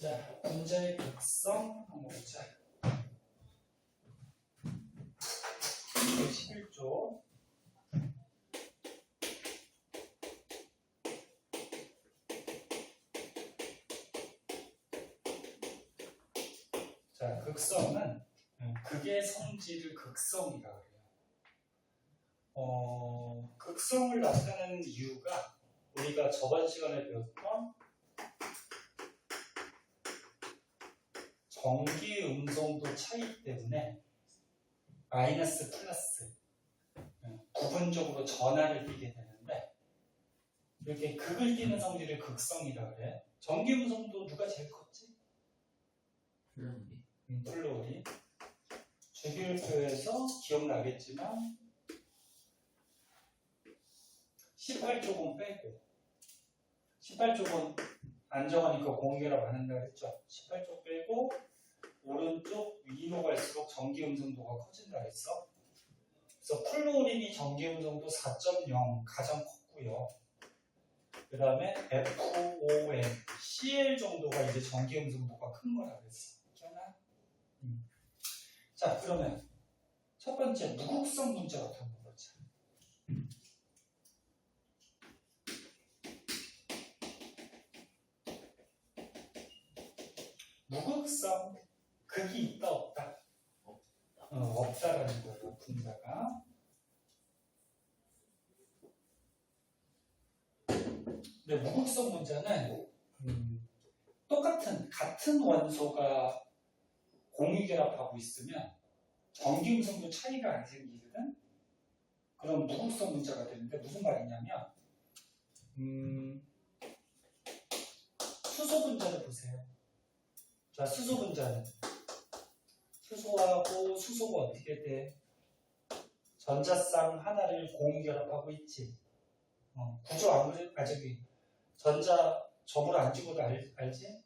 자, 분자의 극성 한번 보자. 11조. 자, 극성은 극의 성질을 극성이라 그래요. 극성을 나타내는 이유가 우리가 저번 시간에 배웠던 전기 음성도 차이 때문에 마이너스 플러스 부분적으로 전하를 띠게 되는데 이렇게 극을 띠는 성질을 극성이라 그래. 전기 음성도 누가 제일 컸지? 플로리. 주기율표에서 기억나겠지만 18쪽은 빼고 18쪽은 안 정하니까 공개라 많은다 그랬죠. 18쪽 빼고 오른쪽 위로 갈수록 전기 음성도가 커진다 했어. 그래서 플로린이 전기 음성도 4.0 가장 컸고요. 그 다음에 FOM, CL 정도가 이제 전기 음성도가 큰 거라 그랬어. 기억나? 자, 그러면 첫 번째 무극성 문제부터 한번 보자. 무극성, 극이 있다 없다? 없다라는 거예요. 분자가. 근데 무극성 문자는 같은 원소가 공유결합하고 있으면 전기 음성도 차이가 안 생기거든. 그럼 무극성 문자가 되는데 무슨 말이냐면 수소 분자를 보세요. 자, 수소 분자는 수소하고 수소가 어떻게 돼? 전자쌍 하나를 공유결합하고 있지. 구조 아직 전자 점으로 안 찍어도 알지?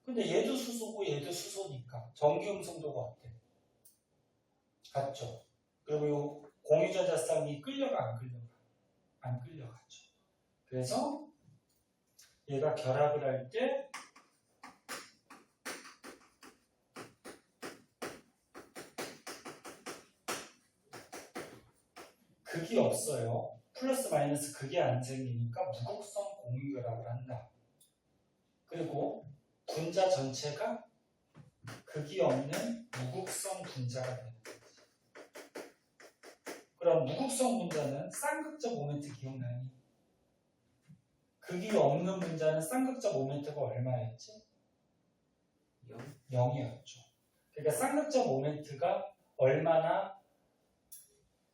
근데 얘도 수소고 얘도 수소니까 전기 음성도가 어때? 같죠? 그리고 요 공유전자쌍이 끌려가 안 끌려가? 안 끌려가죠. 그래서 얘가 결합을 할 때 극이 없어요. 플러스 마이너스 극이 안 생기니까 무극성 공유결합을 한다. 그리고 분자 전체가 극이 없는 무극성 분자가 되는 거지. 그럼 무극성 분자는 쌍극적 모멘트 기억나니? 극이 없는 분자는 쌍극적 모멘트가 얼마였지? 0이었죠. 그러니까 쌍극적 모멘트가 얼마나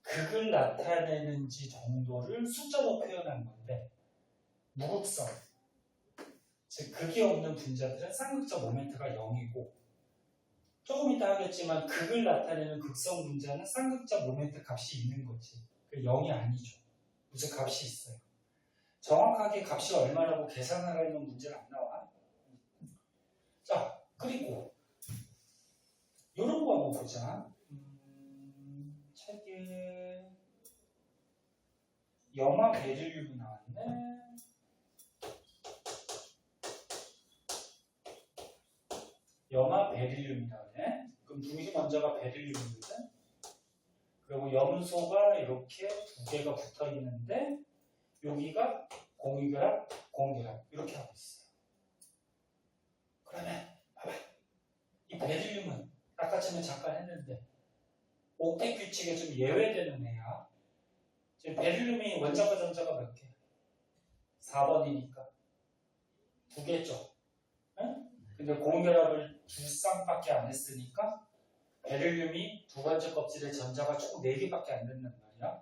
극을 나타내는지 정도를 숫자로 표현한 건데 무극성, 즉 극이 없는 분자들은 쌍극적 모멘트가 0이고 조금 이따 하겠지만 극을 나타내는 극성 분자는 쌍극적 모멘트 값이 있는 거지. 0이 아니죠. 무슨 값이 있어요. 정확하게 값이 얼마라고 계산하라는 문제는 안 나와. 자, 그리고 이런 거 한번 보자. 책에 염화 베릴륨이 나왔네. 염화 베릴륨이 나오네. 그럼 중심 원자가 베릴륨이거든. 그리고 염소가 이렇게 두 개가 붙어 있는데 여기가 공유결합, 공결합 이렇게 하고 있어요. 그러면 봐봐. 이 베릴륨은 아까 전에 잠깐 했는데 옥텟 규칙에 좀 예외되는 애야. 지금 베릴륨이 원자과 전자가 몇 개? 4번이니까 두 개죠. 응? 근데 공유결합을 두 쌍밖에 안 했으니까 베릴륨이 두 번째 껍질에 전자가 총 4개밖에 안 된단 말이야.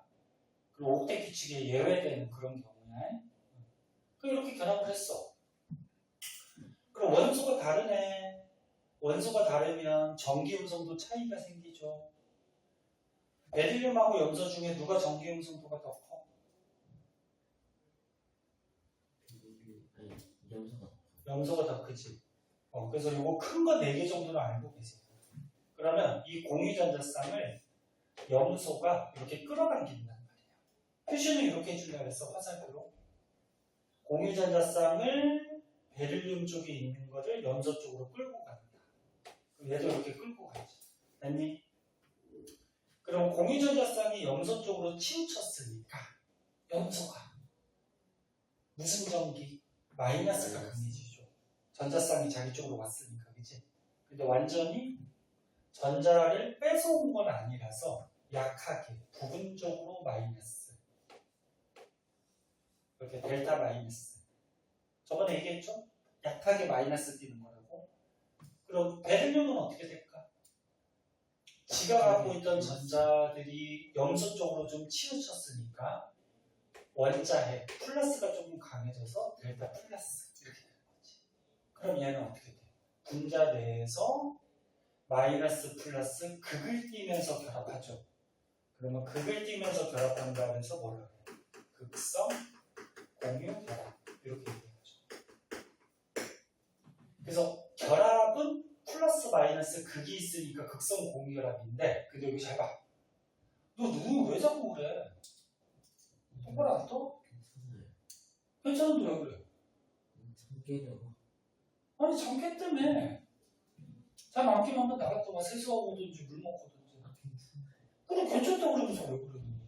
그리고 옥텟 규칙에 예외되는 그런 경우야. 이렇게 결합을 했어. 그럼 원소가 다르네. 원소가 다르면 전기 음성도 차이가 생기죠. 베릴륨하고 염소 중에 누가 전기 음성도가 더 커? 염소가 더 크지. 그래서 이거 큰 거 4개 정도는 알고 계세요. 그러면 이 공유전자쌍을 염소가 이렇게 끌어당긴단 말이에요. 표시는 이렇게 해준다고 했어. 화살표로. 공유전자쌍을 베릴륨 쪽에 있는 거를 염소 쪽으로 끌고 갑니다. 그럼 얘도 이렇게 끌고 가죠. 됐니? 그럼 공유전자쌍이 염소 쪽으로 치우쳤으니까 염소가 무슨 전기? 마이너스가 강해지죠. 전자쌍이 자기 쪽으로 왔으니까, 그치? 근데 완전히 전자를 뺏어온 건 아니라서 약하게 부분적으로 마이너스. 이렇게 델타 마이너스. 저번에 얘기했죠? 약하게 마이너스 띄는 거라고. 그럼 베릴륨은 어떻게 될까? 지가 갖고 있던 전자들이 염소 쪽으로 좀 치우쳤으니까 원자핵 플러스가 조금 강해져서 델타 플러스 이렇게 되는 거지. 그럼 얘는 어떻게 돼? 분자 내에서 마이너스 플러스 극을 띄면서 결합하죠. 그러면 극을 띄면서 결합한다 해서 뭐라 그래? 극성 공유 결합 이렇게 얘기하죠. 그래서 결합은 플러스 마이너스 극이 있으니까 극성 공유 결합인데, 근데 여기 잘 봐. 너 눈을 왜 자꾸 그래? 똑바로 안 떠? 괜찮은데 왜 그래? 참깨려고. 아니 잠깨 때문에. 잠 안 깨면 한번 나갔다 와. 세수하고 오든지 물 먹고든지. 그래 괜찮다고 그러면서 왜 그러는 거야?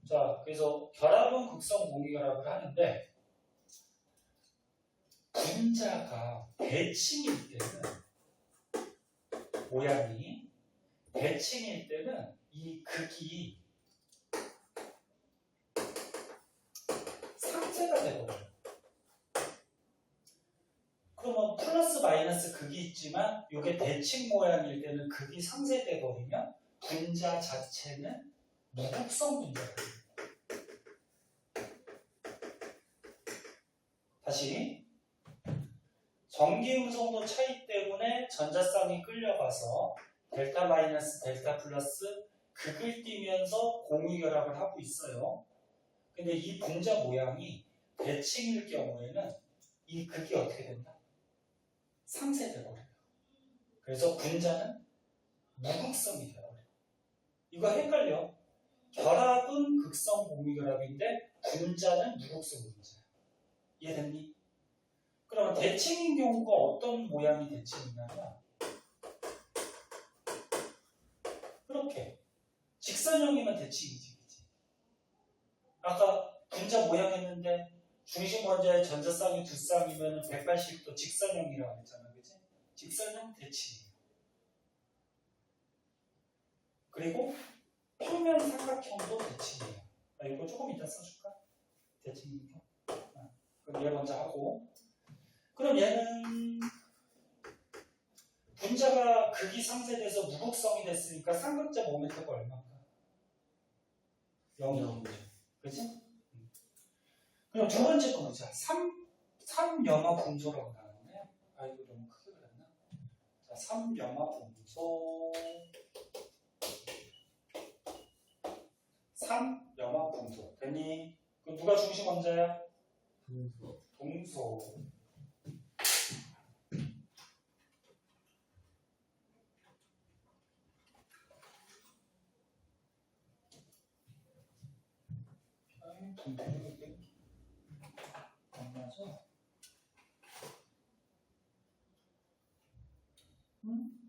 자, 그래서 결합은 극성 공유 결합을 하는데 분자가 대칭일 때는 모양이 대칭일 때는 이 극이 상쇄가 되거든요. 그러면 플러스 마이너스 극이 있지만 이게 대칭 모양일 때는 극이 상쇄돼 버리면 분자 자체는 무극성 분자가 됩니다. 다시 전기 음성도 차이 때문에 전자쌍이 끌려가서 델타 마이너스 델타 플러스 극을 띠면서 공유 결합을 하고 있어요. 근데 이 분자 모양이 대칭일 경우에는 이 극이 어떻게 된다? 상쇄돼 버려요. 그래서 분자는 무극성이 되어버려요. 이거 헷갈려. 결합은 극성 공유 결합인데 분자는 무극성 분자야. 이해됐니? 그러면 대칭인 경우가 어떤 모양이 대칭이냐면 이렇게 직선형이면 대칭이지. 그치? 아까 분자 모양 했는데 중심 원자의 전자쌍이 두 쌍이면 180도 직선형이라고 했잖아. 그치? 직선형 대칭이에요. 그리고 평면 삼각형도 대칭이에요. 이거 조금 이따 써줄까? 대칭이니까. 그럼 얘 먼저 하고. 그럼 얘는 분자가 극이 상쇄돼서 무극성이 됐으니까 삼각자 모멘트가 얼마인가? 0이죠. 그치? 그럼 두 번째 거 보자. 3염화 분소라고 나왔네. 아, 이거 너무 크게 그렸나? 자, 3염화 분소. 3염화 분소. 됐니? 그럼 누가 중심 원자야? 동소. 동소를 안 맞아. 응?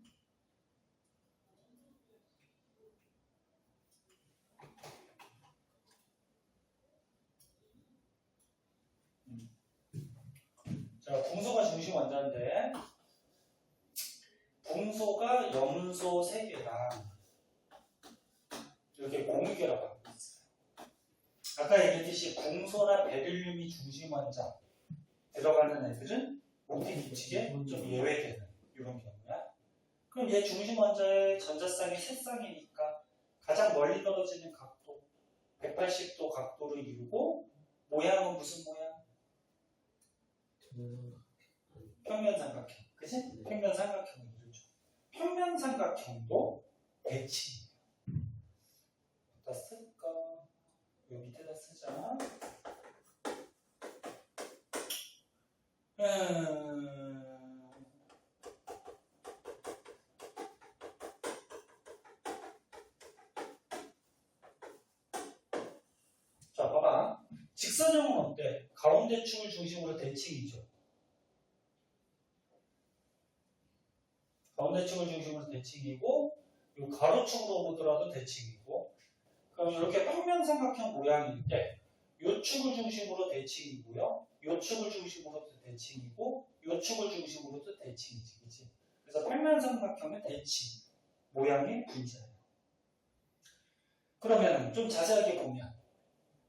자, 붕소가 중심 원자인데 붕소가 염소 3개랑 이렇게 공유 결합하고 있어요. 아까 얘기했듯이 붕소나 베릴륨이 중심 원자 들어가는 애들은 옥텟 규칙에 좀 예외되는 이런 경우야. 그럼 얘 중심 원자의 전자쌍이 3쌍이니까 가장 멀리 떨어지는 각도 180도 각도를 이루고 모양은 무슨 모양? 평면 삼각형. 그치? 평면 삼각형을 이루죠. 평면 삼각형도 대칭이에요. 어디다 쓸까? 요 밑에다 쓰자. 자, 봐봐. 직선형은 어때? 가운데 축을 중심으로 대칭이죠. 가운데 축을 중심으로 대칭이고 이 가로축으로 보더라도 대칭이고 그럼 이렇게 평면삼각형 모양일 때 이 축을 중심으로 대칭이고요. 이 축을 중심으로도 대칭이고 이 축을 중심으로도 대칭이지. 그치? 그래서 평면삼각형의 대칭 모양의 분자예요. 그러면 좀 자세하게 보면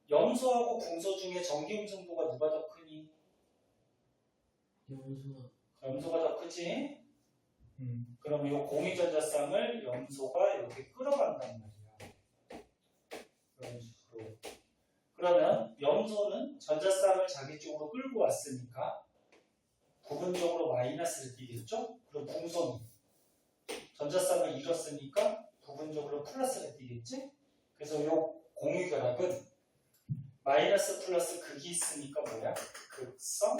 염소하고 궁소 중에 전기음성도가 누가 더 크니? 염소가 염소가 더 크지? 그럼 이 공유전자쌍을 염소가 이렇게 끌어간단 말이야. 이런 식으로. 그러면 염소는 전자쌍을 자기 쪽으로 끌고 왔으니까 부분적으로 마이너스를 띄겠죠? 그럼 궁소는 전자쌍을 잃었으니까 부분적으로 플러스를 띄겠지? 그래서 이 공유결합은 마이너스 플러스 극이 있으니까 뭐야? 극성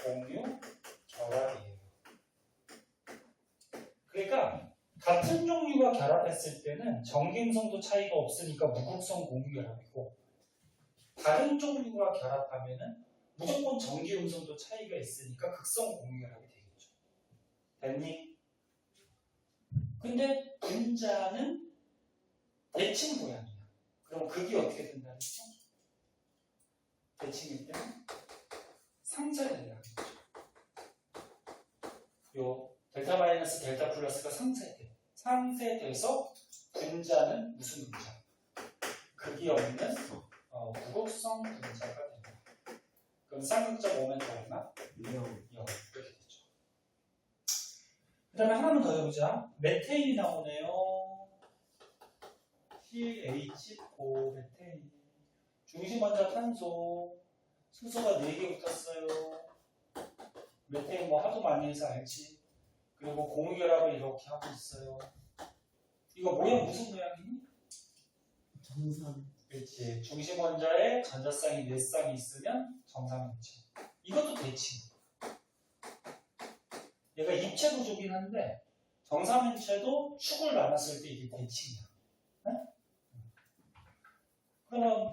공유결합이에요. 그러니까 같은 종류가 결합했을 때는 전기음성도 차이가 없으니까 무극성 공유결합이고 다른 종류가 결합하면은 무조건 전기음성도 차이가 있으니까 극성 공유결합이 되겠죠. 됐니? 근데 분자는 대칭 모양이야. 그럼 극이 어떻게 된다 그랬죠? 대칭일 때는 상쇄돼야겠죠. 요 델타 마이너스 델타 플러스가 상쇄돼. 상쇄돼서 분자는 무슨 분자? 극이 없는 무극성 분자가 된다. 그럼 쌍극적 모멘트 얼마? 0 이렇게 되죠. 그 다음에 하나만 더 해보자. 메테인이 나오네요. CH5 메테인. 중심 원자 탄소. 수소가 4개 붙었어요. 메테인 뭐 하도 많이 해서 알지. 그리고 공유결합을 이렇게 하고 있어요. 이거 모양 무슨 모양이니? 정상. 그렇지. 중심 원자에 전자쌍이 4쌍이 있으면 정상면체. 이것도 대칭. 얘가 입체 구조긴 한데 정상면체도 축을 나눴을 때 이게 대칭이야. 네? 그럼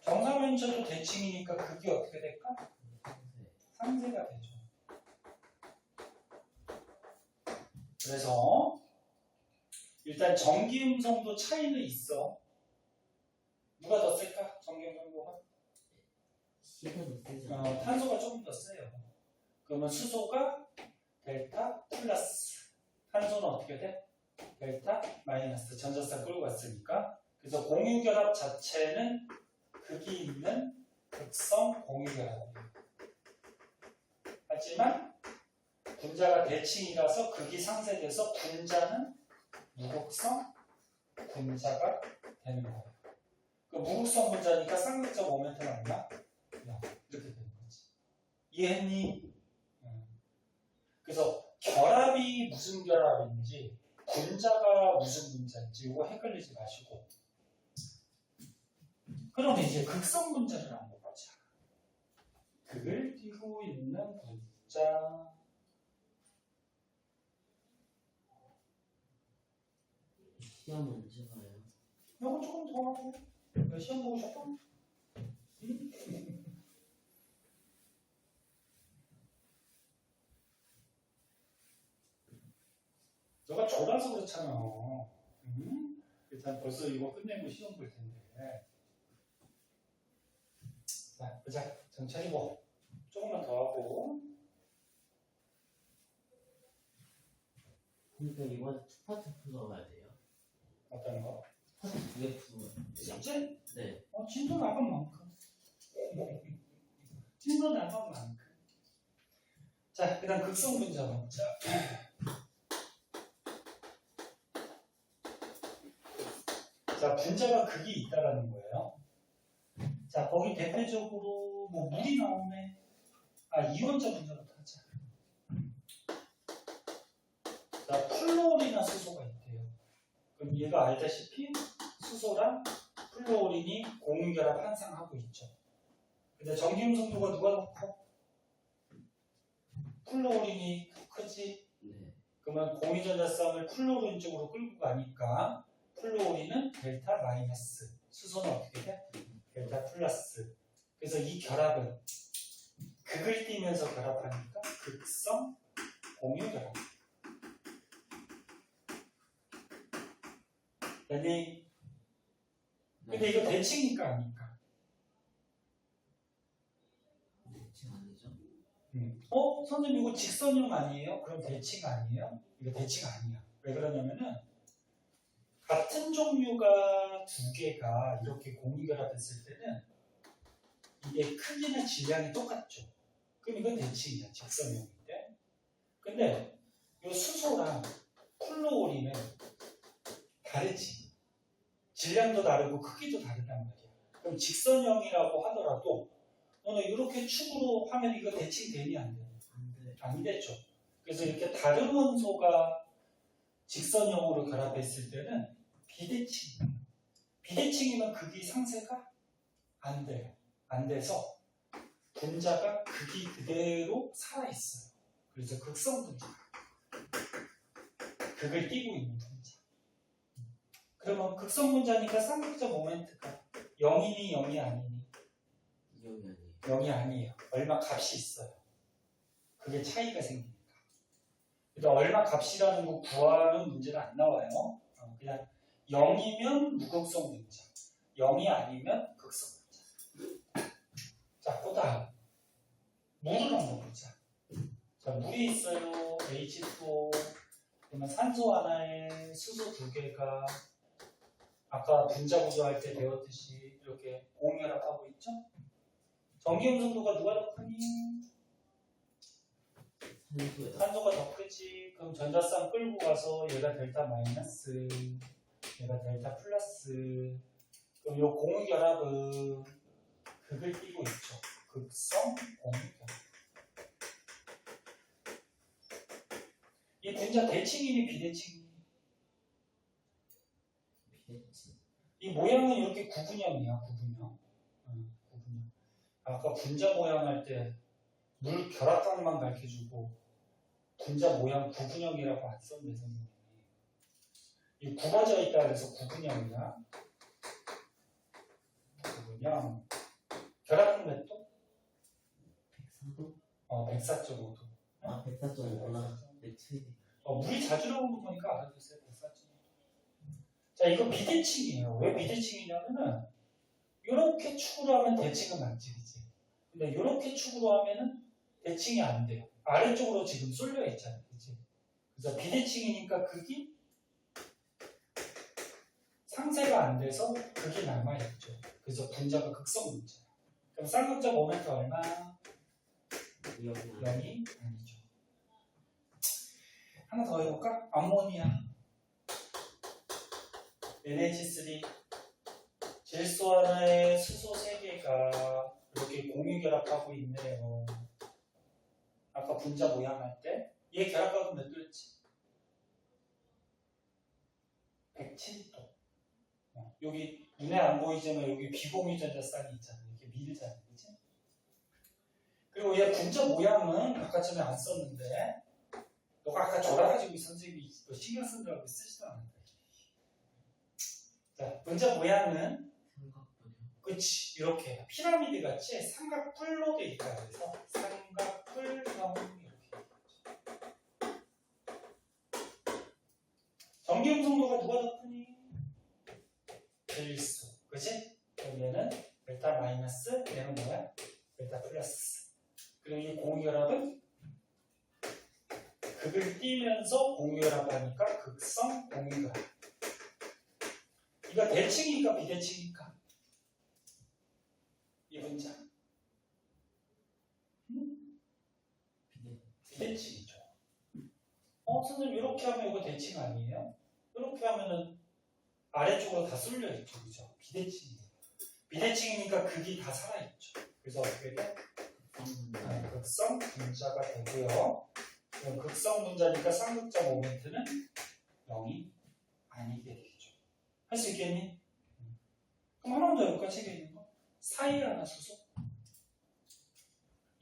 정상면체도 대칭이니까 극이 어떻게 될까? 상쇄가 되죠. 그래서 일단 전기음성도 차이는 있어. 누가 더 셀까? 전기음성도가? C가 더 세죠. 탄소가 조금 더 세요. 그러면 수소가 델타 플러스. 탄소는 어떻게 돼? 델타 마이너스. 전자쌍 끌고 왔으니까. 그래서 공유결합 자체는 극이 있는 극성 공유결합이에요. 하지만 분자가 대칭이라서 극이 상쇄돼서 분자는 무극성 분자가 되는 거예요. 그 무극성 분자니까 쌍극적 모멘트는 얼마? 이렇게 되는 거지. 이해했니? 그래서 결합이 무슨 결합인지 분자가 무슨 분자인지 이거 헷갈리지 마시고 그럼 이제 극성 분자를 한번 보자. 극을 띄고 있는 분자 시험 언제 봐요? 이거 조금 더 하고 왜 시험 보고 싶어? 응? 너가 졸아서 그렇잖아. 응? 일단 벌써 이거 끝내고 시험 볼 텐데. 자, 보자. 정차리고 조금만 더 하고. 그러니까 이번에 투파트 풀어가야 돼요. 어떤 거? 파트 2개 풀어요. 진짜? 네. 진도 나간 만큼. 진도 나간 만큼. 자, 그다음 극성 분자 먹자. 자, 분자가 극이 있다라는 거예요. 자, 거기 대표적으로 뭐 물이 나오네. 이원자 분자부터 하자. 자, 플로린이나 수소가 있대요. 그럼 얘가 알다시피 수소랑 플로린이 공유결합 한상하고 있죠. 근데 전기음성도가 누가 더 커? 플로린이 크지? 네. 그러면 공유전자쌍을 플로린 쪽으로 끌고 가니까 플로린 플로우린은 델타 마이너스. 수소는 어떻게 돼? 델타 플러스. 그래서 이 결합은 극을 띄면서 결합하니까 극성 공유 결합. 됐니? 근데 이거 대칭이니까 아니까. 대칭 아니죠? 선생님 이거 직선형 아니에요? 그럼 대칭 아니에요? 이거 대칭 아니야. 왜 그러냐면은 같은 종류가 두 개가 이렇게 공유결합했을 때는 이게 크기나 질량이 똑같죠. 그럼 이건 대칭이야. 직선형인데. 근데 이 수소랑 플로우린은 다르지. 질량도 다르고 크기도 다르단 말이야. 그럼 직선형이라고 하더라도 너는 이렇게 축으로 하면 이거 대칭되니 안 돼? 안 되죠. 그래서 이렇게 다른 원소가 직선형으로 결합했을 때는 비대칭. 비대칭이면 극이 상쇄가 안 돼요. 안 돼서 분자가 극이 그대로 살아있어요. 그래서 극성 분자. 극을 띄고 있는 분자. 그러면 극성 분자니까 쌍극자 모멘트가 0이니 0이 아니니? 0이 아니에요. 얼마 값이 있어요. 그게 차이가 생기니까. 그래서 얼마 값이라는 거 구하는 문제는 안 나와요. 그냥 0이면 무극성 분자, 0이 아니면 극성 분자. 자, 그 다음 물을 한번 보자. 자, 물이 있어요. H2O. 그러면 산소 하나에 수소 두 개가 아까 분자 구조할 때 배웠듯이 이렇게 공유결합하고 있죠? 전기음성도가 누가 더 크니? 산소가 더 크지. 그럼 전자쌍 끌고 가서 얘가 델타 마이너스, 얘가 델타 플러스. 그럼 이 공유결합은 극을 띄고 있죠. 극성 공유결합. 이 분자 대칭이니 비대칭이니? 비대칭. 이 모양은 이렇게 구분형이야. 구분형. 구분형. 아까 분자 모양 할 때 물 결합각만 가르쳐주고 분자 모양 구분형이라고 안 썼네, 선생님이. 이 굽어져 있다 그래서 구분형이야. 구분형. 결합은 몇 도? 104도? 104.5도. 아, 104.5구나. 물이 자주 나오는 거 보니까 알아두세요. 104.5도. 자, 이거 비대칭이에요. 왜 비대칭이냐면은 이렇게 축으로 하면 대칭은 맞지, 그치? 근데 이렇게 축으로 하면은 대칭이 안 돼요. 아래쪽으로 지금 쏠려 있잖아요. 그치? 그래서 비대칭이니까 극이 상쇄가 안 돼서 극이 남아있죠. 그래서 분자가 극성 분자예요. 그럼 쌍극자 모멘트 얼마? 0이 아니죠. 하나 더 해볼까? 암모니아 NH3 질소 하나에 수소 3개가 이렇게 공유결합하고 있네요. 아까 분자 모양 할 때 얘 결합각은 몇 도였지? 107도. 여기 눈에 안 보이지만 여기 비공유 전자쌍이 있잖아요. 이렇게 밀잖아요. 그치? 그리고 얘 분자 모양은 아까 전에 안 썼는데 너가 아까 졸아가지고 선생님이 너 신경 쓴 줄 알고 쓰지도 않았다. 자, 분자 모양은 그치, 이렇게 피라미드 같이 삼각뿔로 돼 있다. 그래서 삼각뿔형 이렇게. 전기음성도가 누가 더 크니? 질소, 그치? 그럼 얘는 델타 마이너스, 얘는 뭐야? 델타 플러스. 그리고 이 공유결합은 극을 띄면서 공유결합하니까 극성 공유결합. 이거 대칭이니까 비대칭이니까? 이 분자. 비대칭이죠. 선생님 이렇게 하면 이거 대칭 아니에요? 이렇게 하면은 아래쪽으로 다 쏠려 있죠, 그죠? 비대칭이에요. 비대칭이니까 극이 다 살아 있죠. 그래서 어떻게 돼? 극성 분자가 되고요. 그럼 극성 분자니까 쌍극자 모멘트는 0이 아니게 되겠죠. 할 수 있겠니? 그럼 하나만 더 해볼까? 책에 있는 거? 사이 하나 수소?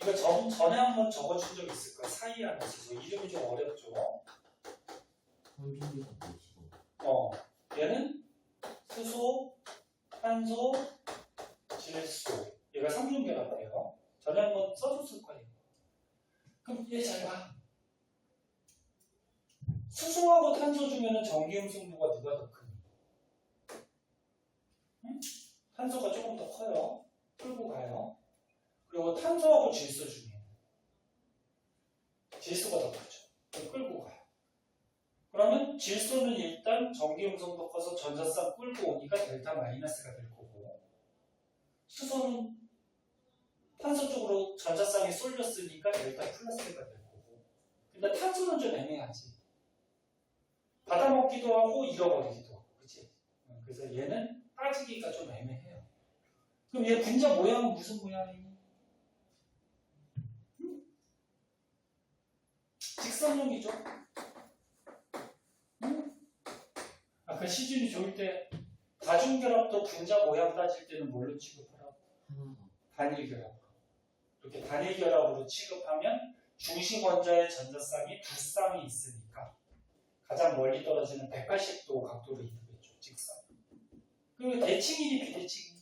이거 전에 한번 적어준 적 있을 거야. 사이 하나 수소. 이름이 좀 어렵죠? 얘는 탄소, 질소. 얘가 삼중결합이에요. 전에 한번 써줬을 거예요. 그럼 얘 잘 봐. 수소하고 탄소 중에는 전기음승도가 누가 더 크니? 응? 탄소가 조금 더 커요. 끌고 가요. 그리고 탄소하고 질소 중에 질소가 더 크죠. 끌고 가요. 그러면 질소는 일단 전기음성도 커서 전자쌍 끌고 오니까 델타 마이너스가 될 거고, 수소는 탄소 쪽으로 전자쌍이 쏠렸으니까 델타 플러스가 될 거고. 근데 탄소는 좀 애매하지. 받아먹기도 하고 잃어버리기도 하고, 그렇지? 그래서 얘는 따지기가 좀 애매해요. 그럼 얘 분자 모양은 무슨 모양이니? 직선형이죠. 아까 시준이 좋을 때 다중결합도 분자 모양 따질 때는 뭘로 취급하라고? 단일결합. 이렇게 단일결합으로 취급하면 중심 원자의 전자쌍이 두 쌍이 있으니까 가장 멀리 떨어지는 180도 각도로 이루겠죠. 직선. 그리고 대칭이니 비대칭이니?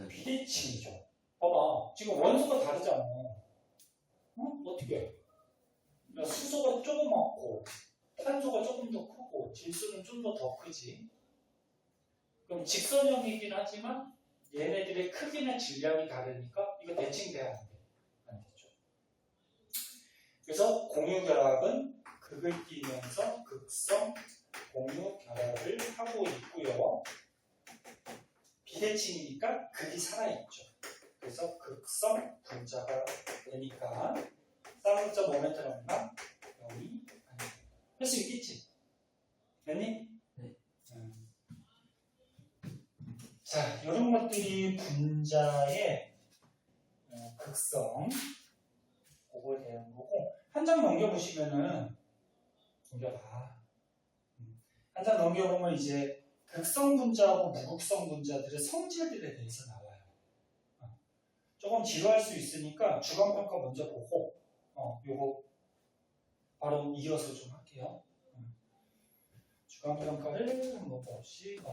비대칭이죠. 봐봐. 지금 원소가 다르잖아. 어떻게 해? 수소가 조그맣고 탄소가 조금 더 크고 질소는 좀 더 크지. 그럼 직선형이긴 하지만 얘네들의 크기나 질량이 다르니까 이거 대칭돼야 안 돼. 안 되죠. 그래서 공유결합은 극을 띄면서 극성 공유결합을 하고 있고요. 비대칭이니까 극이 살아있죠. 그래서 극성 분자가 되니까 쌍분자 모멘트는 얼마? 0이 아니다. 할 수 있겠지? 됐니? 네. 자, 이런 것들이 분자의 극성 그거에 대한 거고, 한 장 넘겨보시면은 넘겨봐. 한 장 넘겨보면 이제 극성 분자하고 무극성 분자들의 성질들에 대해서 나와요. 조금 지루할 수 있으니까 주관평가 먼저 보고 요거 바로 이어서 좀 할게요. 주관평가를 한번 봅시다.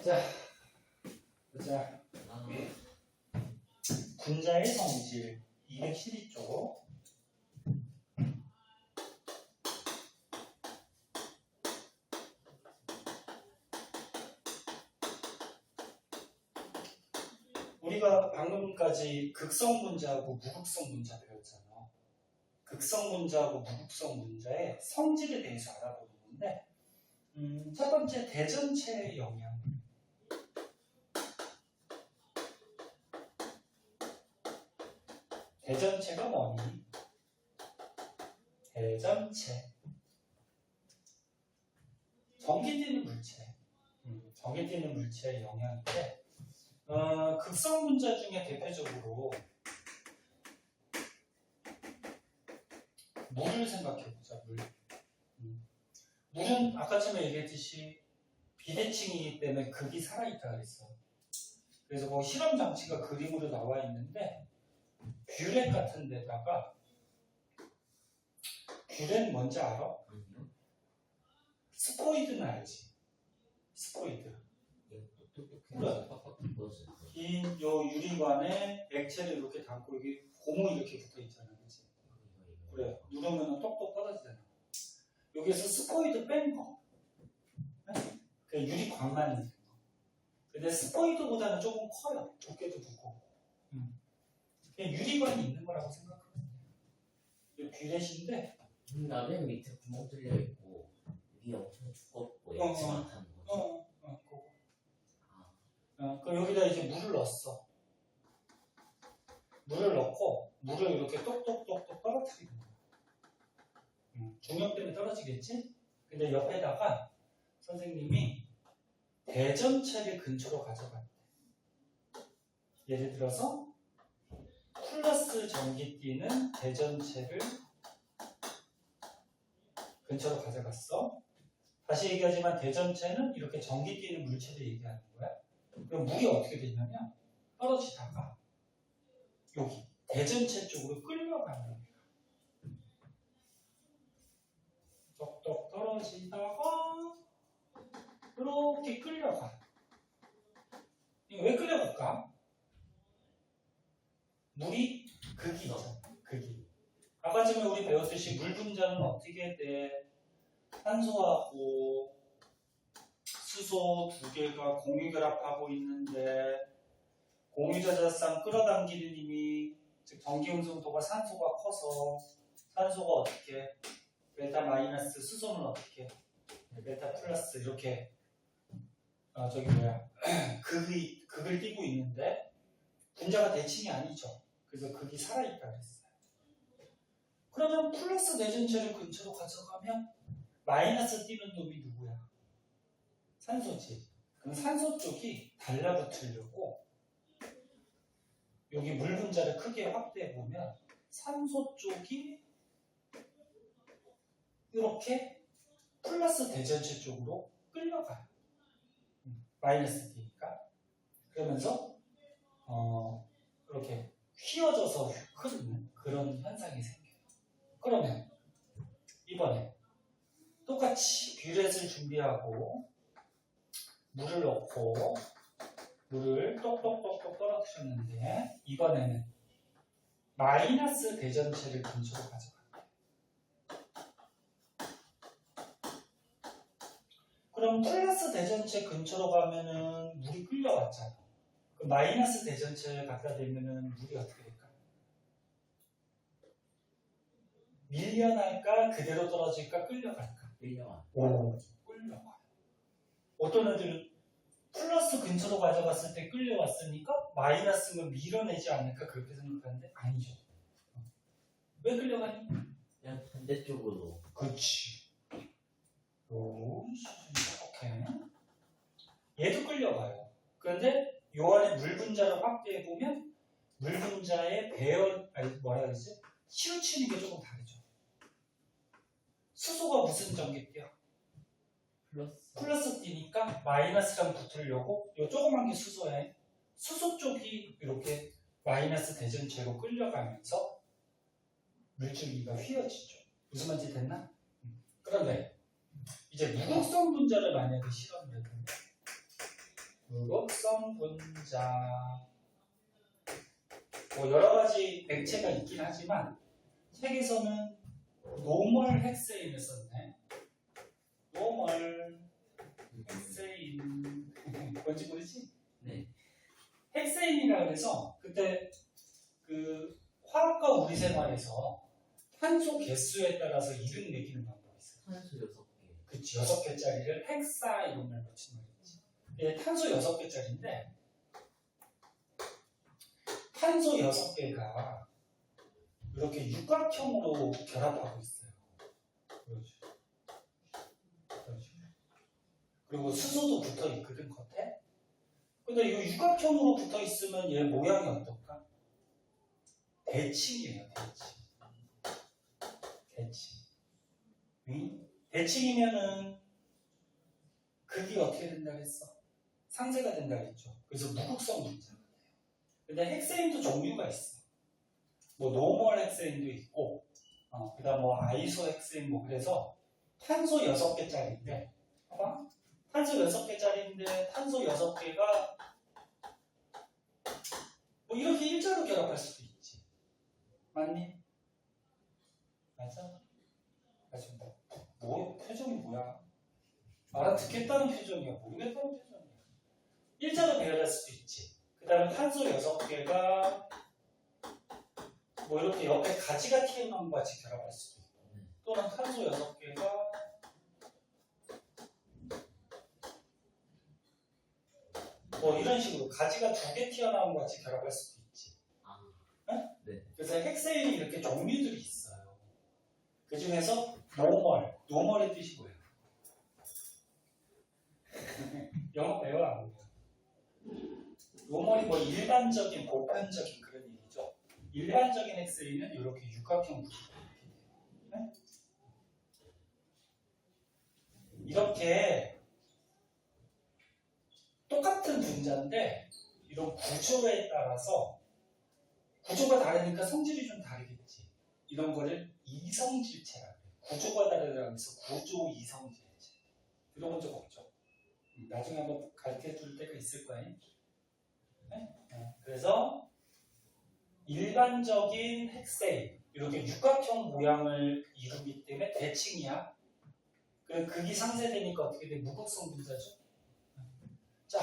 자, 보자. 분자의 성질 212쪽. 우리가 방금까지 극성 분자하고 무극성 분자 배웠잖아. 극성 분자하고 무극성 분자의 성질에 대해서 알아보는 건데, 첫 번째 대전체의 영향. 대전체가 뭐니? 대전체. 전기 띄는 물체. 전기 띄는 물체의 영향인데, 극성 분자 중에 대표적으로 물을 생각해보자. 물은 아까처럼 얘기했듯이 비대칭이기 때문에 극이 살아있다 그랬어. 그래서 뭐 실험 장치가 그림으로 나와 있는데, 뷰렛 같은 데다가, 뷰렛 뭔지 알아? 스포이드는 알지? 스포이드. 그래. 긴 요 유리관에 액체를 이렇게 담고 여기 고무 이렇게 붙어 있잖아, 그렇지? 그래. 누르면 똑똑 떨어지잖아. 여기에서 스포이드 뺀 거. 그 유리광만 있는 거. 근데 스포이드보다는 조금 커요. 두께도 두껍고. 그냥 유리관이 있는 거라고 생각하면 돼요. 이 뷰렛인데. 나는 밑에 구멍 뚫려 있고 위에 엄청 두껍고 액체 많다는 거죠. 그럼 여기다 이제 물을 넣었어. 물을 넣고 물을 이렇게 똑똑똑똑 떨어뜨리는 거야. 중력 때문에 떨어지겠지? 근데 옆에다가 선생님이 대전체를 근처로 가져갈 때, 예를 들어서 플러스 전기 띄는 대전체를 근처로 가져갔어. 다시 얘기하지만 대전체는 이렇게 전기 띄는 물체를 얘기하는 거야. 그럼 물이 어떻게 되냐면 떨어지다가 여기 대전체 쪽으로 끌려가는 거예요. 똑똑 떨어지다가 이렇게 끌려가. 이거 왜 끌려갈까? 물이 극이죠. 극이. 아까 전에 우리 배웠듯이 물 분자는 어떻게 돼? 산소하고 수소 두 개가 공유결합하고 있는데 공유저자쌍 끌어당기는 힘이 즉 전기응성도가 산소가 커서 산소가 어떻게 벨타 마이너스 수소는 어떻게 벨타 플러스 이렇게 극을 띠고 있는데 분자가 대칭이 아니죠. 그래서 극이 살아있다 그랬어요. 그러면 플러스 대전체를 근처로 가져가면 마이너스 띄는 놈이 누구야? 산소지. 그럼 산소 쪽이 달라붙으려고 여기 물 분자를 크게 확대해 보면 산소 쪽이 이렇게 플러스 대전체 쪽으로 끌려가요. 마이너스 D니까. 그러면서 이렇게 휘어져서 흐르는 그런 현상이 생겨요. 그러면 이번에 똑같이 뷰렛을 준비하고 물을 넣고 물을 똑똑똑똑 떨어뜨렸는데 이번에는 마이너스 대전체를 근처로 가져갈게요. 그럼 플러스 대전체 근처로 가면은 물이 끌려왔잖아. 그럼 마이너스 대전체를 갖다 대면은 물이 어떻게 될까? 밀려날까? 그대로 떨어질까? 끌려갈까? 끌려와. 끌려가. 어떤 애들은 플러스 근처로 가져갔을 때 끌려왔으니까 마이너스는 밀어내지 않을까 그렇게 생각하는데 아니죠. 왜 끌려가니? 그냥 반대쪽으로. 그렇지. 이렇게. 얘도 끌려가요. 그런데 요 안에 물 분자를 확대해 보면 물 분자의 치우치는 게 조금 다르죠. 수소가 무슨 전개띠야? 플러스 띠니까 마이너스랑 붙으려고 요 조그만 게 수소에 수소 쪽이 이렇게 마이너스 대전체로 끌려가면서 물줄기가 휘어지죠. 무슨 말인지 됐나? 그런데 이제 무극성 분자를 만약에 실험을 해보면 무극성 분자 뭐 여러 가지 액체가 있긴 하지만 책에서는 노멀 헥세인을 썼네. 노멀 헥세인 뭔지 모르지? 네. 헥세인이라 그래서 그때 그 화학과 우리 생활에서 탄소 개수에 따라서 이름 매기는 방법이 있어요. 탄소 6개. 그치, 6개짜리를 헥사 이름을 붙이는 거지. 예, 탄소 6개짜리인데 탄소 6개가 이렇게 육각형으로 결합하고 있어요. 그렇죠. 그리고 수소도 붙어 있거든, 겉에. 근데 이 육각형으로 붙어 있으면 얘 모양이 어떨까? 대칭이에요, 대칭. 대칭. 응? 대칭이면은 극이 어떻게 된다 그랬어? 상쇄가 된다 그랬죠. 그래서 무극성 분자가 돼요. 근데 헥세인도 종류가 있어. 뭐 노멀 헥세인도 있고, 그다음 뭐 아이소 헥세인 뭐 그래서 탄소 6개짜리인데, 봐봐. 탄소 6개짜리인데 탄소 6개가 뭐 이렇게 일자로 결합할 수도 있지. 맞니? 맞아? 맞습니다. 뭐 표정이 뭐야? 알아듣겠다는 표정이야. 모르겠다는 표정이야. 일자로 배열할 수도 있지. 그 다음에 탄소 6개가 뭐 이렇게 옆에 가지가 튀어나온 것 같이 결합할 수도 있고 또는 탄소 6개가 뭐 이런 식으로 가지가 2개 튀어나온 것 같이 결합할 수도 있지. 네? 네. 그래서 헥세인이 이렇게 종류들이 있어요. 그 중에서 노멀의 뜻이 뭐예요? 영어 배워 안 배워? 노멀이 뭐 일반적인 보편적인 그런 얘기죠. 일반적인 헥세인은 이렇게 육각형 구조가 이렇게 돼요. 네? 이렇게 똑같은 분자인데 이런 구조에 따라서 구조가 다르니까 성질이 좀 다르겠지. 이런 거를 이성질체라고 해요. 구조가 다르다고 해서 구조 이성질체. 들어본 적 없죠? 나중에 한번 가르쳐 줄 때가 있을 거예요. 네? 그래서 일반적인 핵세임, 이렇게 육각형 모양을 이루기 때문에 대칭이야. 그럼 극이 상쇄되니까 어떻게 돼? 무극성 분자죠? 자,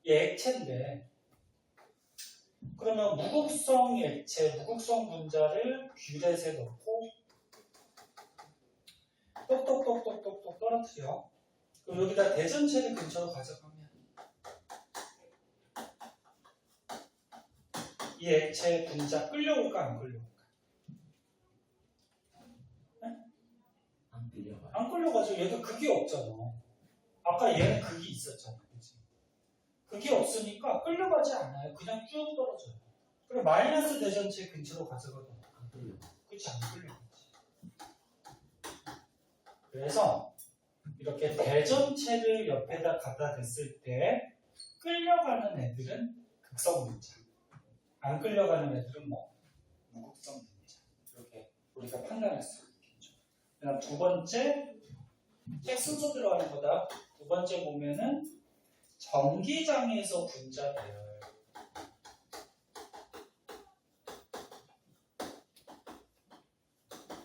얘 액체인데 그러면 무극성 액체, 무극성 분자를 뷰렛에 넣고 똑똑똑똑똑똑 떨어뜨려. 그럼 여기다 대전체를 근처로 가져가면 이 액체 분자 끌려올까 안 끌려올까? 안 끌려가요. 안 끌려가죠. 얘가 극이 없잖아. 아까 얘는 극이 있었잖아. 그치? 극이 없으니까 끌려가지 않아요. 그냥 쭉 떨어져요. 그럼 마이너스 대전체 근처로 가져가도 안 끌려가. 그치? 안 끌려가지. 그래서 이렇게 대전체를 옆에다 갖다 댔을 때 끌려가는 애들은 극성 분자, 안 끌려가는 애들은 뭐 무극성 분자. 이렇게 우리가 판단할 수 있겠죠. 그다음 두 번째, 책 순서 들어가는 거다. 두 번째 보면은 전기장에서 분자 배열.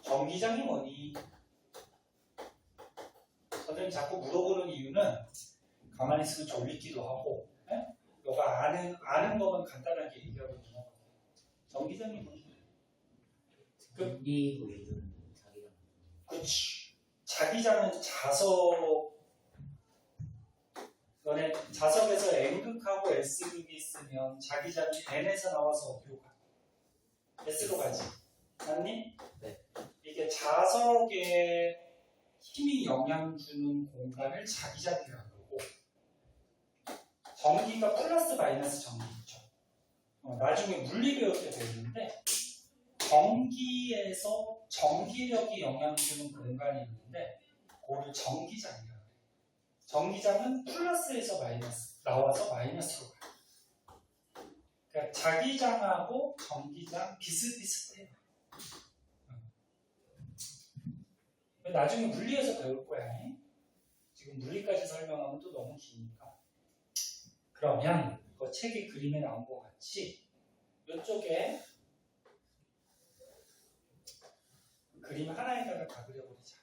전기장이 뭐니? 선생님 자꾸 물어보는 이유는 가만히 있으면 졸리기도 하고, 너가 아는 거만 간단하게 얘기하고 넘어가. 전기장이 뭐니? 전기 보이는 자기가. 그치. 자기장은 자석, 너네 자석에서 N극하고 S극이 있으면 자기장이 N에서 나와서 어디로 가? S로 가지. 맞니? 네. 이게 자석에 힘이 영향 주는 공간을 자기장이라고 하고, 전기가 플러스 마이너스 전기 있죠. 나중에 물리 배울 때 배우는데 전기에서 전기력이 영향 주는 공간이 있는데 그거를 전기장이라고 해요. 전기장은 플러스에서 마이너스 나와서 마이너스로 가요. 그러니까 자기장하고 전기장 비슷비슷해요. 나중에 물리에서 배울 거야. 지금 물리까지 설명하면 또 너무 기니까. 그러면 그 책의 그림에 나온 것 같이 이쪽에 그림 하나에다가 다 그려버리자.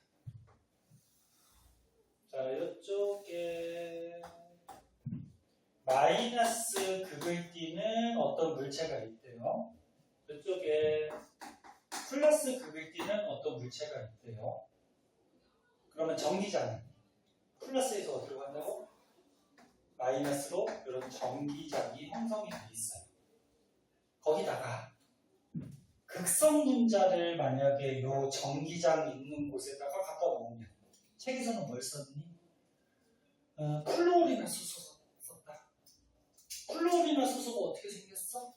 자, 이쪽에 마이너스 극을 띠는 어떤 물체가 있대요. 이쪽에 플러스 극을 띠는 어떤 물체가 있대요. 그러면 전기장은 플러스에서 어디로 간다고? 마이너스로 이런 전기장이 형성이 돼 있어요. 거기다가 극성 분자를 만약에 요 전기장 있는 곳에다가 갖다 놓으면 책에서는 뭘 썼니? 플로리나 수소가 썼다. 플로리나 수소가 어떻게 생겼어?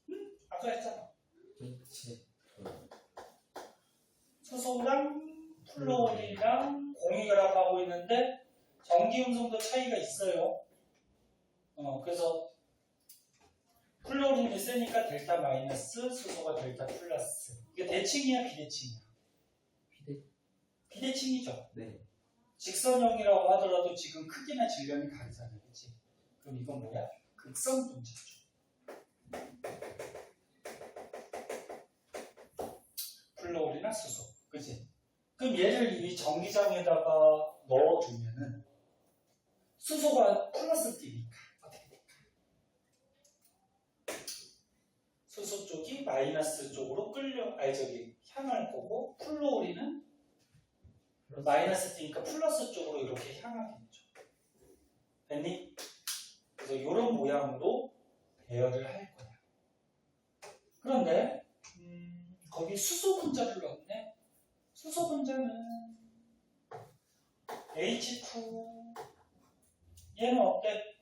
응? 아까 했잖아. 그치. 수소랑 플로리랑 공유결합하고 있는데 전기 음성도 차이가 있어요. 그래서 플로린이 세니까 델타 마이너스, 수소가 델타 플러스. 이게 대칭이야, 비대칭이야? 비대칭이죠. 네. 직선형이라고 하더라도 지금 크기나 질량이 다르잖아요, 그렇지? 그럼 이건 뭐야? 극성 분자죠. 플로린이나 수소, 그렇지? 그럼 얘를 이 전기장에다가 넣어두면은 수소가 플러스 띠니까 어떻게 될까? 수소 쪽이 마이너스 쪽으로 향할 거고, 플로린은 마이너스 띠니까 플러스 쪽으로 이렇게 향하겠죠. 됐니? 그래서 이런 모양으로 배열을 할 거야. 그런데 거기 수소 분자를 넣었네. 수소 분자는 H2. 얘는 어때?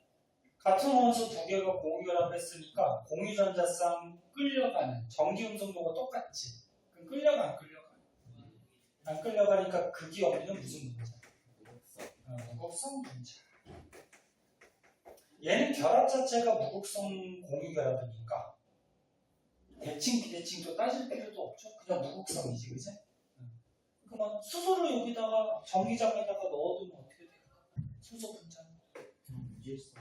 같은 원소 두 개가 공유결합했으니까 공유전자쌍 끌려가는 전기 음성도가 똑같지. 그럼 끌려가 안 끌려가? 안 끌려가니까 극이 없는 무슨 분자? 무극성 분자. 얘는 결합 자체가 무극성 공유결합이니까 대칭, 비대칭도 따질 필요도 없죠. 그냥 무극성이지, 그지? 그러면 수소를 여기다가 전기장에다가 넣어두면 어떻게 될까? 수소 분자는. 무질서.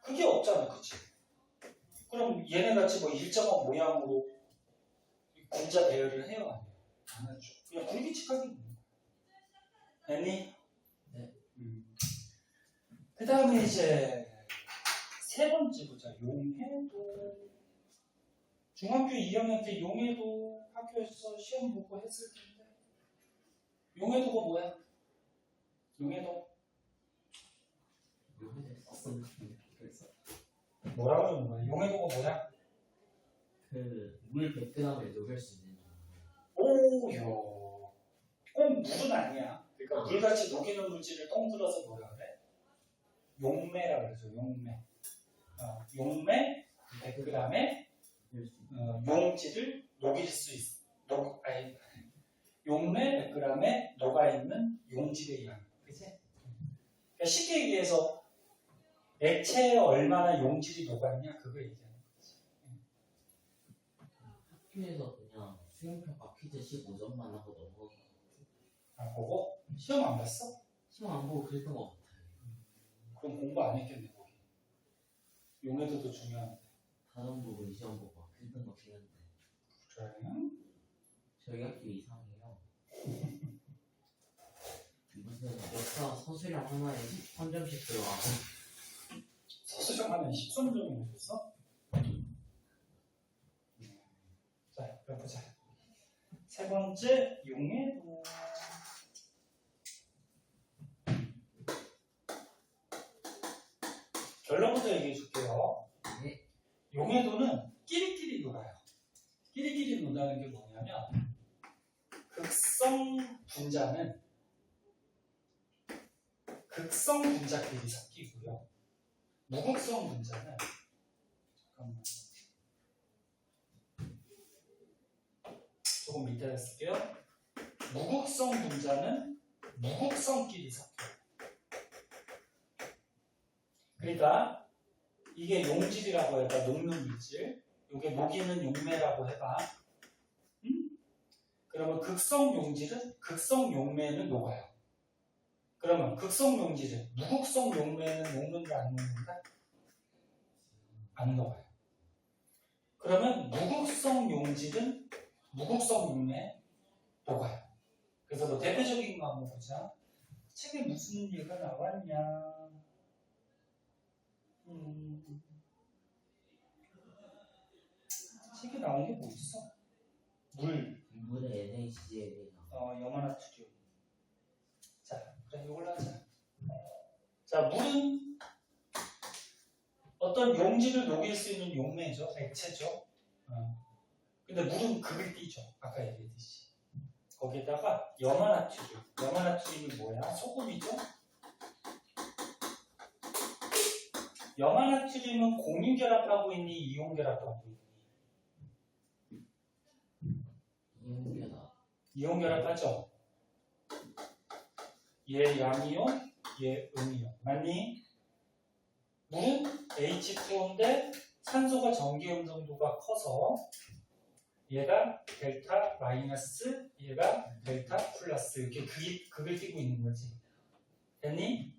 그게 없잖아, 그치? 그럼 얘네같이 뭐 일정한 모양으로 분자 배열을 해요, 아니에요? 안 하죠. 그냥 불규칙하게 있는 거야. 됐니? 네. 그 다음에 이제 세 번째 보자. 용해도. 중학교 2학년 때 용해도 학교에서 시험 보고 했을 텐데. 용해도가 뭐야? 용해도. 요새 썼었는데 그래서 뭐라고 그러는 거야? 용해도가 뭐야? 그물 100g을 녹일 수 있는 오요. 꼭 물은 아니야. 그러니까 물같이 녹이는 물질을 통틀어서 뭐라 그래? 용매라 그러죠. 용매. 용매 100g의 용질을 녹일 수 있어. 용매 100g에 녹아있는 용질의 양. 그치? 그러니까 쉽게 얘기해서 액체에 얼마나 용질이 녹았냐 그거 얘기하는 거지. 학교에서 그냥 수행평가 퀴즈 15점만 하고 넘어가. 아, 보고? 시험 안 봤어? 시험 안 보고 그랬던 것 같아요. 그럼 공부 안 했겠네, 거기. 용해도도 중요한데. 다른 부분 시험 보고 막 힘든 거 같는데 그래? 저희 학교 이상해요. 무슨 역사 서술형 하나에 13점씩 들어가고 서수정 하면 13점이 오셨어? 자, 그럼 보자. 세 번째, 용해도. 결론부터 얘기해 줄게요. 네. 용해도는 끼리끼리 놀아요. 끼리끼리 논다는 게 뭐냐면, 극성 분자는 극성 분자끼리 섞이고요. 무극성 분자는 잠깐만 조금 이따가 쓸게요. 무극성 분자는 무극성끼리 섞여요. 그러니까 이게 용질이라고 해봐. 녹는 물질. 이게 녹이는 용매라고 해봐. 그러면 극성 용질은 극성 용매는 녹아요. 그러면 극성 용질은 무극성 용매는 녹는다 안 녹는다? 안 녹아요. 그러면 무극성 용질은 무극성 용매 녹아요. 그래서 뭐 대표적인 거 한번 보자. 책에 무슨 예가 나왔냐? 책에 나온 게 뭐 있어? 물에 NaCl이 염화나트륨. 자, 그래 이걸로 하자. 자, 물은 어떤 용질을 녹일 수 있는 용매죠, 액체죠. 근데 물은 극을 띄죠. 아까 얘기했듯이. 거기에다가 염화나트륨. 염화나트륨이 뭐야? 소금이죠. 염화나트륨은 공유결합하고 있니? 이온결합하고 있니? 이온결합하죠. 얘 양이온, 얘 음이온. 맞니? 물은 H2O인데 산소가 전기음 정도가 커서 얘가 델타 마이너스, 얘가 델타 플러스 이렇게 극을 띄고 있는 거지. 됐니?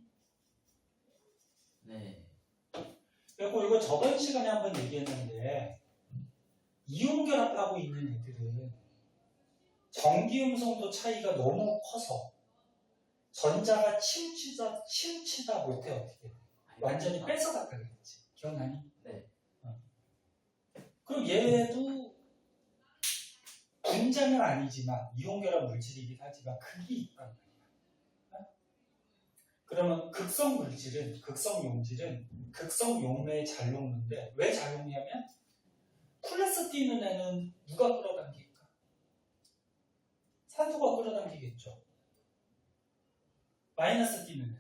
네. 그리고 이거 저번 시간에 한번 얘기했는데 이온 결합하고 있는 애들은 전기음성도 차이가 너무 커서 전자가 치우치다 못해. 어떻게 완전히 뺏어갔다겠지. 기억나니? 네. 그럼 얘도 분자는 아니지만 이온 결합 물질이긴 하지만 극이 있단 말이야. 그러면 극성 물질은, 극성 용질은 극성 용매에 잘 녹는데 왜 잘 녹냐면 플러스 띄는 애는 누가 끌어당길까? 산소가 끌어당기겠죠. 마이너스 띄는 애는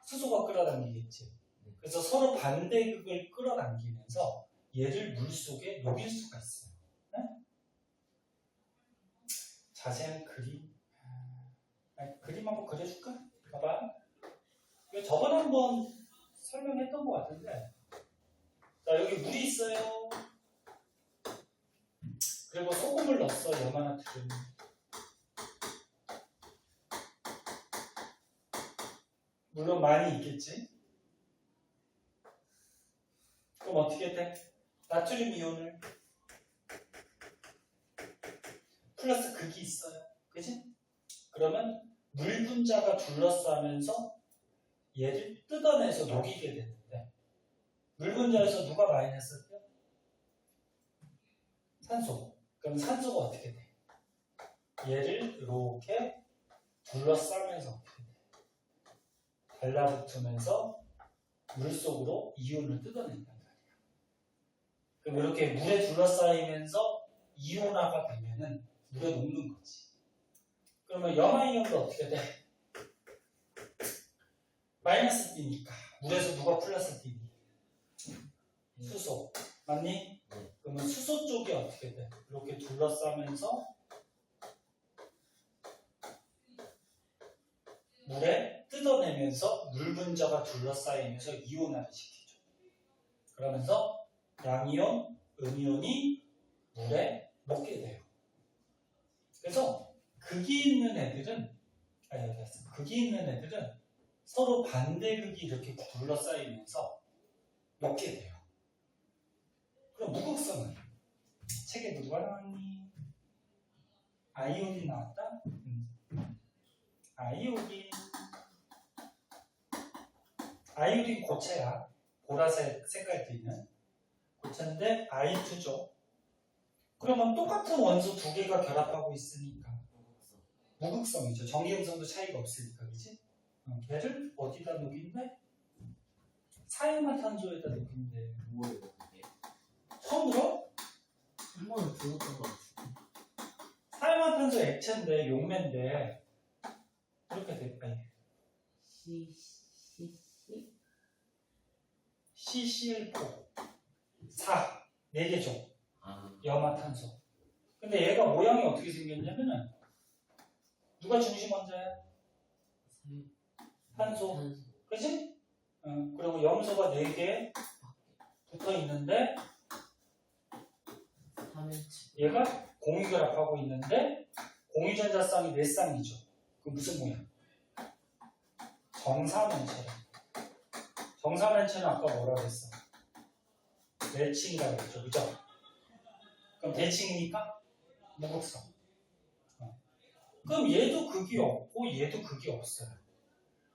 수소가 끌어당기겠지. 그래서 서로 반대극을 끌어당기면서 얘를 물속에 녹일 수가 있어요. 네? 자세한 그림. 그림 한번 그려줄까? 봐봐. 이거 저번에 한번 설명했던 것 같은데. 자, 여기 물이 있어요. 그리고 소금을 넣었어. 염화나트륨. 물론 많이 있겠지. 그럼 어떻게 돼? 나트륨 이온을 플러스 극이 있어요. 그지? 그러면 물 분자가 둘러싸면서 얘를 뜯어내서 녹이게 되는데 물 분자에서 누가 마이너스죠? 산소. 그럼 산소가 어떻게 돼? 얘를 이렇게 둘러싸면서 어떻게 돼? 달라붙으면서 물속으로 이온을 뜯어낸단 말이야. 그럼 이렇게 물에 둘러싸이면서 이온화가 되면은 물에 녹는 거지. 그러면 염화이온도 어떻게 돼? 마이너스 D니까 물에서 누가 플러스 D? 수소. 맞니? 그러면 수소 쪽이 어떻게 돼? 이렇게 둘러싸면서 물에 뜯어내면서 물 분자가 둘러싸이면서 이온화를 시키죠. 그러면서 양이온, 음이온이 물에 녹게 돼요. 그래서 극이 있는 애들은 서로 반대극이 이렇게 둘러싸이면서 녹게 돼요. 그럼 무극성은 책에 누가 나왔니? 아이오딘 나왔다? 아이오딘 고체야. 보라색 색깔 띠는 고체인데 I2죠. 그러면 똑같은 원소 두 개가 결합하고 있으니까 무극성이죠. 전기음성도 차이가 없으니까, 그치? 걔를 어디다 녹인대? 사이마탄소에다 녹인대. 뭐예요 그게? 처음 들어? 한 번은 들었던 것 같아요. 사이마탄소 액체인데 용매인데 이렇게 될까요? CCl4 4 4개죠. 염화탄소. 근데 얘가 모양이 어떻게 생겼냐면은 누가 중심 원자야? 탄소. 그치? 그리고 염소가 4개 붙어 있는데 얘가 공유결합하고 있는데 공유전자쌍이 4쌍이죠. 그 무슨 모양? 정사면체래. 정사면체는 아까 뭐라고 했어? 대칭이라고 했죠. 그죠? 그럼 대칭이니까 무극성. 그럼 얘도 극이 없고 얘도 극이 없어요.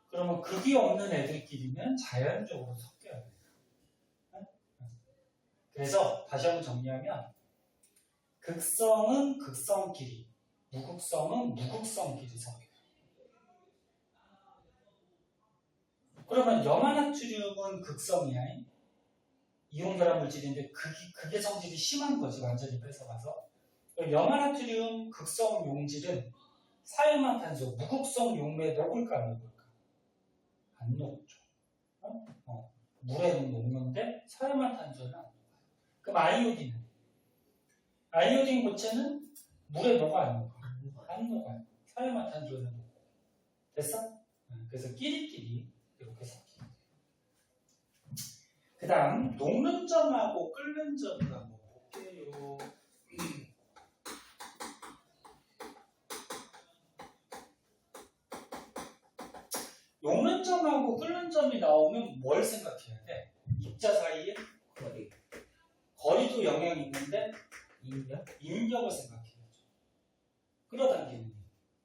그러면 극이 없는 애들끼리는 자연적으로 섞여야 돼요. 그래서 다시 한번 정리하면 극성은 극성끼리, 무극성은 무극성끼리 섞여요. 그러면 염화나트륨은 극성이야. 이온결합 물질인데 극의 성질이 심한 거지. 완전히 뺏어가서. 염화나트륨 극성 용질은 사이마탄소 무극성 용매에 녹을까 안 녹을까? 안 녹죠. 물에는 녹는데 사이마탄소는 안 녹아요. 그럼 아이오딘 고체는 물에 녹아 안 녹아? 안 녹아요. 사이마탄소는 녹고. 됐어? 그래서 끼리끼리 이렇게 섞이게 돼요. 그 다음 녹는 점하고 끓는 점을 한번 볼게요. 녹는 점하고 끓는 점이 나오면 뭘 생각해야 돼? 입자 사이에 거리도 영향이 있는데 인격을 생각해야죠. 끌어당기는 힘.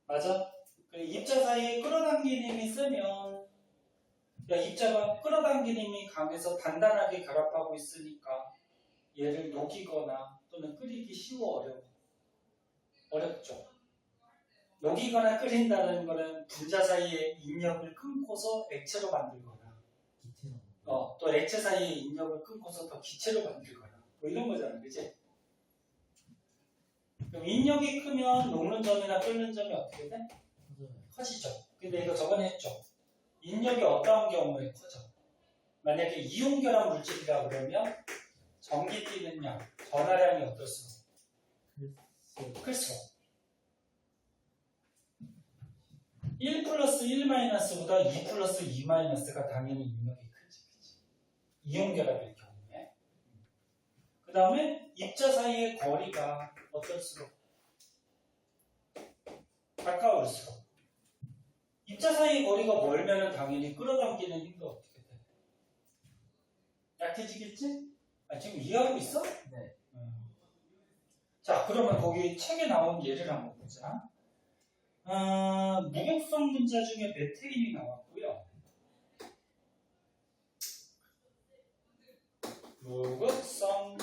맞아? 입자 사이에 끌어당기는 힘이 세면 입자가 끌어당기는 힘이 강해서 단단하게 결합하고 있으니까 얘를 녹이거나 또는 끓이기 쉬워 어렵죠. 녹이거나 끓인다는 거는 분자 사이의 인력을 끊고서 액체로 만들거나 또 액체 사이의 인력을 끊고서 더 기체로 만들거나 뭐 이런 거잖아. 그치? 그럼 인력이 크면 녹는 점이나 끓는 점이 어떻게 돼? 커지죠. 근데 이거 저번에 했죠. 인력이 어떠한 경우에 커져? 만약에 이온결합 물질이라 그러면 전기 뛰는 양, 전하량이 어떨수록? 클수록 1 플러스 1 마이너스보다 2 플러스 2 마이너스가 당연히 인력이 크지. 이온결합일 경우에. 그 다음에 입자 사이의 거리가 어떨수록 가까울수록 입자 사이 거리가 멀면 당연히 끌어당기는 힘도 어떻게 돼? 약해지겠지? 지금 이해하고 있어? 네. 자, 그러면 거기 책에 나온 예를 한번 보자. 무극성 분자 중에 메테인이 나왔고요. 무극성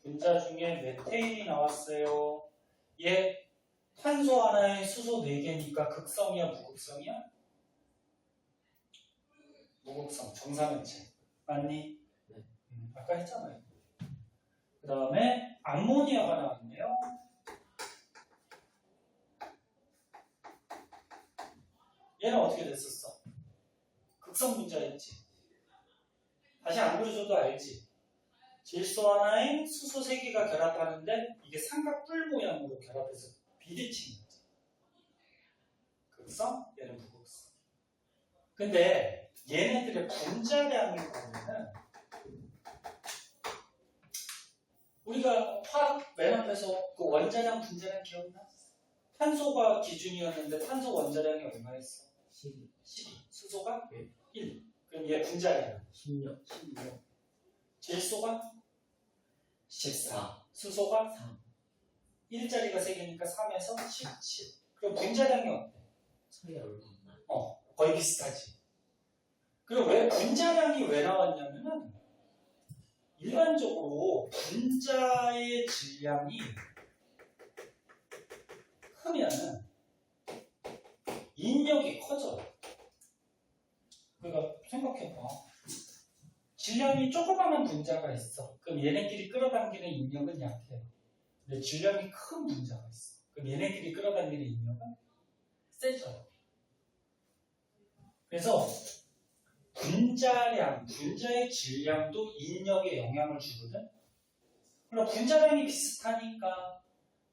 분자 중에 메테인이 나왔어요. 얘 탄소 하나에 수소 4개니까 극성이야, 무극성이야? 무극성, 정사면체. 맞니? 네. 아까 했잖아요. 그 다음에 암모니아가 나왔네요. 얘는 어떻게 됐었어? 극성 분자였지. 다시 안 그려줘도 알지. 질소 하나에 수소 3개가 결합하는데 이게 삼각뿔 모양으로 결합해서 비대칭인 거지. 극성, 얘는 무극성. 근데 얘네들의 분자량을 보면은 우리가 화학 맨 앞에서 그 원자량 분자량 기억나? 탄소가 기준이었는데 탄소 원자량이 얼마였어? 12. 12. 수소가? 네. 1. 그럼 얘 분자량 16. 16. 질소가? 14. 수소가? 3. 1자리가 3개니까 3에서 17. 그럼 분자량이 어때? 차이 얼마나? 거의 비슷하지. 그럼 왜 분자량이 왜 나왔냐면은 일반적으로 분자의 질량이 크면은 인력이 커져요. 그러니까 생각해봐. 질량이 조그마한 분자가 있어. 그럼 얘네끼리 끌어당기는 인력은 약해. 근데 질량이 큰 분자가 있어. 그럼 얘네끼리 끌어당기는 인력은 세져요. 그래서 분자량, 분자의 질량도 인력에 영향을 주거든. 그럼 분자량이 비슷하니까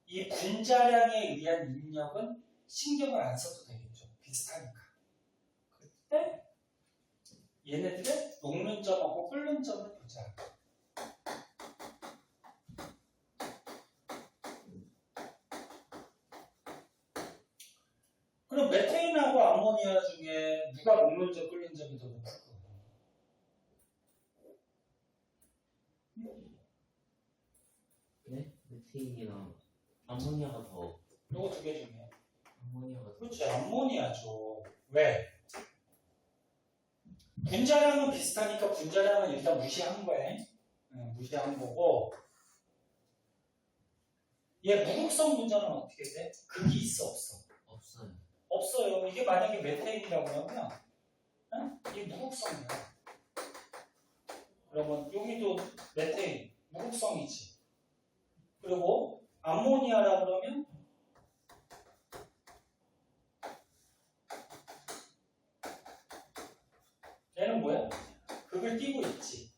이 분자량에 의한 인력은 신경을 안 써도 되겠죠. 비슷하니까. 그때 얘네들의 녹는 점하고 끓는 점을 보자. 그럼 메테인하고 암모니아 중에 누가 녹는 점, 끓는 점이 더 높을까? 네? 메테인이랑 암모니아가 더. 요거 2개 중에. 암모니아가 더. 그렇죠. 암모니아죠. 왜? 분자량은 비슷하니까 분자량은 일단 무시한 거야. 무시한 거고. 얘 무극성 분자는 어떻게 돼? 극이 있어, 없어? 없어요. 없어요. 이게 만약에 메테인이라고 그러면 이게 무극성이야. 그러면 여기도 메테인, 무극성이지. 그리고 암모니아라 그러면 얘는 뭐야? 극을 띄고 있지.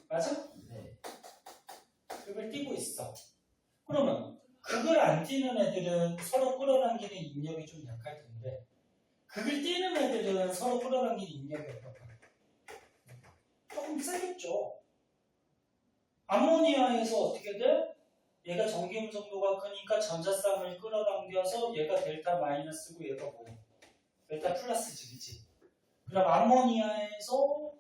맞아? 네. 극을 띄고 있어. 그러면 극을 안 띄는 애들은 서로 끌어당기는 인력이 좀 약할 텐데 극을 띄는 애들은 서로 끌어당기는 인력이 어떨까? 조금 세겠죠. 암모니아에서 어떻게 돼? 얘가 전기음성도가 크니까 전자쌍을 끌어당겨서 얘가 델타 마이너스고 얘가 뭐야? 델타 플러스지, 그치? 그럼 암모니아에서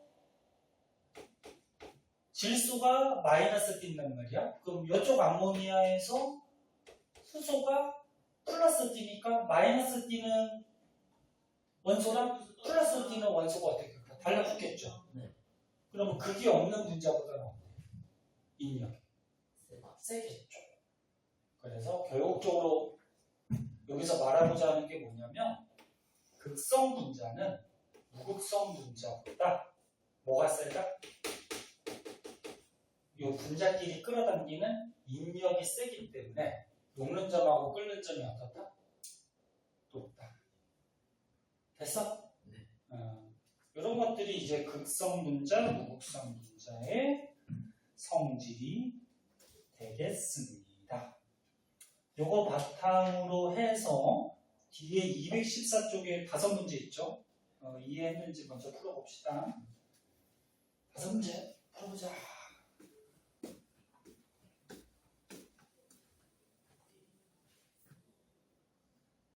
질소가 마이너스 뛴단 말이야. 그럼 이쪽 암모니아에서 수소가 플러스 뛰니까 마이너스 뛰는 원소랑 플러스 뛰는 원소가 어떻게 될까? 달라붙겠죠. 네. 그러면 극이 없는 분자보다는 인력이 세다. 세겠죠. 그래서 결국적으로 여기서 말하고자 하는 게 뭐냐면 극성 분자는 무극성 분자보다 뭐가 세다? 이 분자끼리 끌어당기는 인력이 세기 때문에 녹는 점하고 끓는 점이 어떻다? 높다. 됐어? 네. 이런 것들이 이제 극성 분자, 무극성 분자의 성질이 되겠습니다. 요거 바탕으로 해서 뒤에 214쪽에 5문제 있죠? 이해했는지 먼저 풀어봅시다. 5문제 풀어보자.